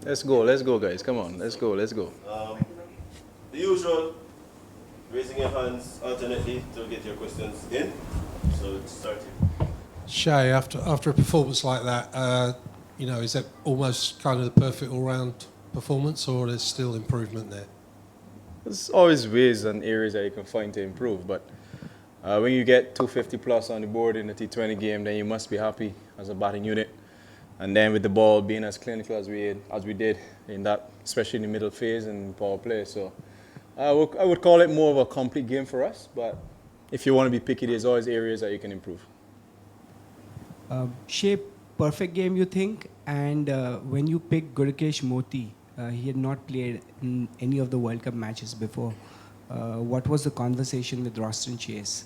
Let's go, guys. Come on, let's go, let's go. The usual, raising your hands alternately to get your questions in. So let's start here. Shay, after a performance like that, is that almost kind of the perfect all-round performance, or there's still improvement there? There's always ways and areas that you can find to improve, but when you get 250 plus on the board in a T20 game, then you must be happy as a batting unit. And then with the ball being as clinical as we did in that, especially in the middle phase and power play. So I would call it more of a complete game for us, but if you want to be picky, there's always areas that you can improve. Shape perfect game, you think? And when you pick Gurukesh Moti, he had not played in any of the World Cup matches before. What was the conversation with Roston Chase?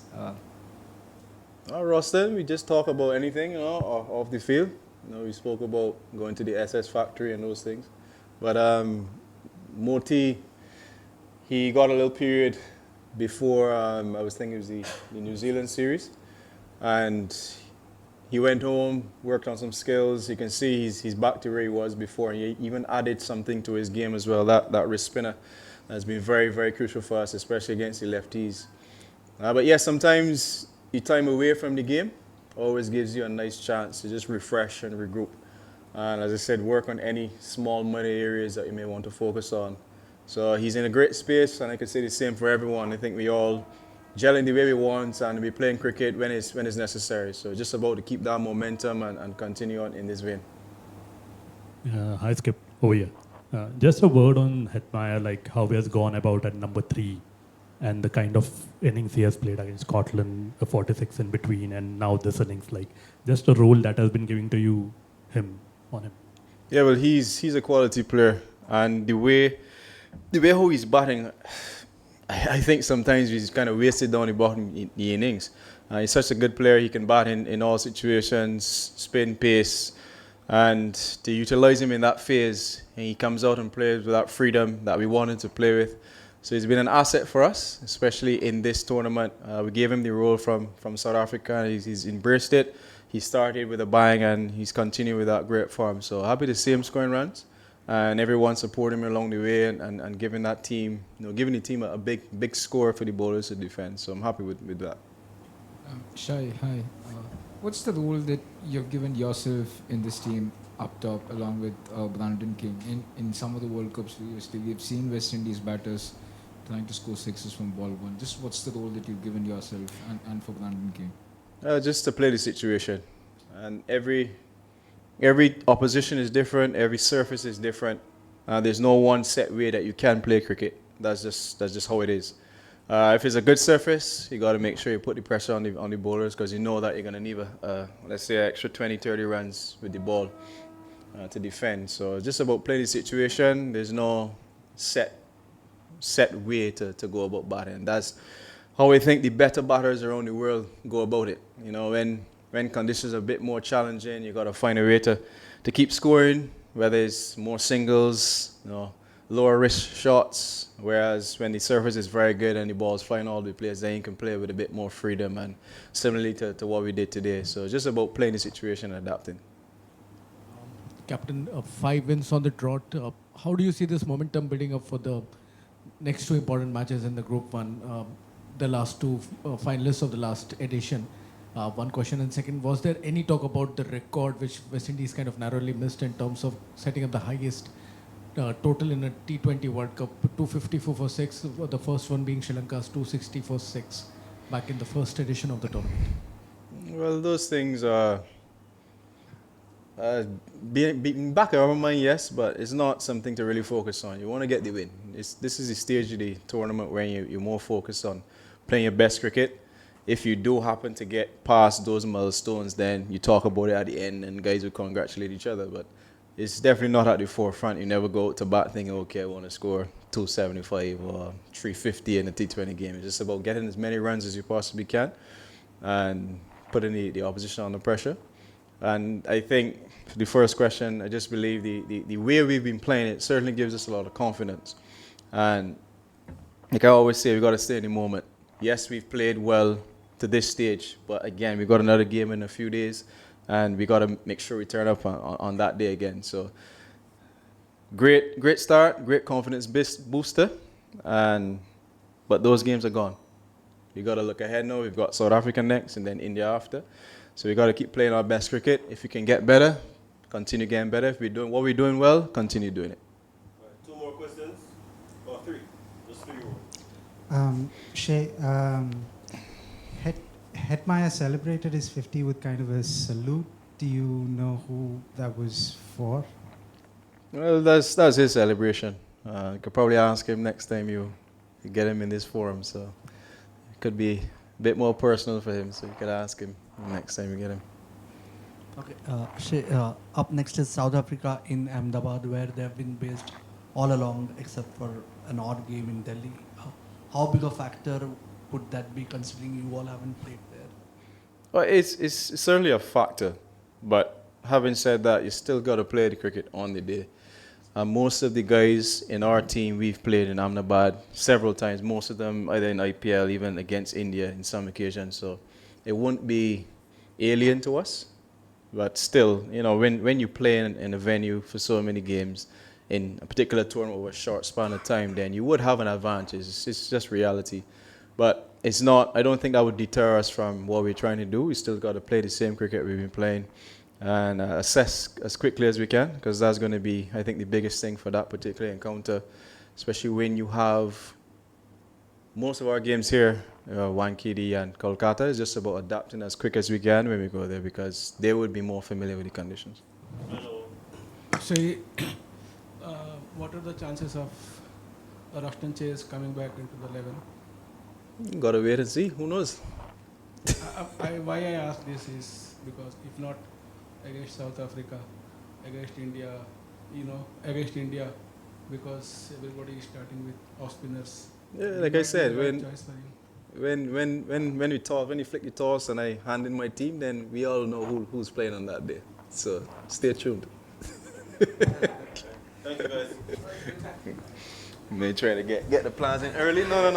Roston, we just talk about anything, off the field. We spoke about going to the SS factory and those things. But Moti, he got a little period before, I was thinking it was the New Zealand series. And he went home, worked on some skills. You can see he's back to where he was before. He even added something to his game as well. That wrist spinner has been very, very crucial for us, especially against the lefties. But yeah, sometimes your time away from the game always gives you a nice chance to just refresh and regroup. And as I said, work on any small money areas that you may want to focus on. So he's in a great space, and I could say the same for everyone. I think we all gelling the way we want and be playing cricket when it's necessary. So just about to keep that momentum and continue on in this vein. Hi, Skip. Over here. Just a word on Hetmyer, like how he has gone about at number 3 and the kind of innings he has played against Scotland, a 46 in between, and now this innings. Like just a role that has been given to you, him. Yeah, well, he's a quality player, and the way how he's batting, I think sometimes he's kind of wasted down the bottom in the innings. He's such a good player. He can bat in all situations, spin, pace, and to utilize him in that phase, and he comes out and plays with that freedom that we wanted to play with. So he's been an asset for us, especially in this tournament. We gave him the role from South Africa, and he's embraced it. He started with a bang, and he's continued with that great form. So happy to see him scoring runs, and everyone supporting him along the way, and giving that team, giving the team a big score for the bowlers to defend. So I'm happy with that. Shai, hi. What's the role that you've given yourself in this team up top, along with Brandon King? In some of the World Cups previously, we've seen West Indies batters trying to score sixes from ball one. Just what's the role that you've given yourself and for Brandon King? Just to play the situation, and every opposition is different. Every surface is different. There's no one set way that you can play cricket. That's just how it is. If it's a good surface, you got to make sure you put the pressure on the bowlers, because you know that you're going to need let's say, extra 20, 30 runs with the ball to defend. So it's just about playing the situation. There's no set way to go about batting. That's how I think the better batters around the world go about it. When conditions are a bit more challenging, you got to find a way to keep scoring, whether it's more singles, lower risk shots. Whereas when the surface is very good and the ball's flying all over the place, then you can play with a bit more freedom, and similarly to what we did today. So it's just about playing the situation and adapting. Captain, 5 wins on the trot. How do you see this momentum building up for the next 2 important matches in the Group 1, the last 2 finalists of the last edition? One question, and second, was there any talk about the record which West Indies kind of narrowly missed in terms of setting up the highest total in a T20 World Cup, 254 for 6, the first one being Sri Lanka's 260 for 6 back in the first edition of the tournament? Well, those things are being back in our mind, yes, but it's not something to really focus on. You want to get the win. This is the stage of the tournament where you're more focused on playing your best cricket. If you do happen to get past those milestones, then you talk about it at the end and guys will congratulate each other. But it's definitely not at the forefront. You never go out to bat thinking, okay, I want to score 275 or 350 in a T20 game. It's just about getting as many runs as you possibly can and putting the opposition under pressure. And I think for the first question, I just believe the way we've been playing it certainly gives us a lot of confidence. And like I always say, we've got to stay in the moment. Yes, we've played well to this stage, but again, we've got another game in a few days, and we got to make sure we turn up on that day again. So great start, great confidence booster, but those games are gone. We got to look ahead now. We've got South Africa next and then India after. So we got to keep playing our best cricket. If we can get better, continue getting better. If we're doing what we're doing well, continue doing it. All right, 2 more questions. Or 3. Just 3 more. Shay, Hetmyer celebrated his 50 with kind of a salute. Do you know who that was for? Well, that's his celebration. You could probably ask him next time you get him in this forum. So it could be a bit more personal for him. So you could ask him next time you get him. Okay, Shay, up next is South Africa in Ahmedabad, where they have been based all along, except for an odd game in Delhi. How big a factor would that be, considering you all haven't played there? Well, it's certainly a factor, but having said that, you still got to play the cricket on the day. Most of the guys in our team, we've played in Ahmedabad several times, most of them either in IPL, even against India in some occasions, so it won't be alien to us. But still, you know, when you play in a venue for so many games, in a particular tournament over a short span of time, then you would have an advantage. It's just reality. But it's not, I don't think that would deter us from what we're trying to do. We still got to play the same cricket we've been playing and assess as quickly as we can, because that's going to be, I think, the biggest thing for that particular encounter, especially when you have most of our games here, Wankhede and Kolkata, is just about adapting as quick as we can when we go there, because they would be more familiar with the conditions. Say, what are the chances of Rushton Chase coming back into the 11? Got to wait and see. Who knows? Why I ask this is because if not against South Africa, against India, against India, because everybody is starting with off spinners. Yeah, like I said, when when you flick the toss and I hand in my team, then we all know who's playing on that day. So stay tuned. Thank you, guys. May try to get the plans in early. No.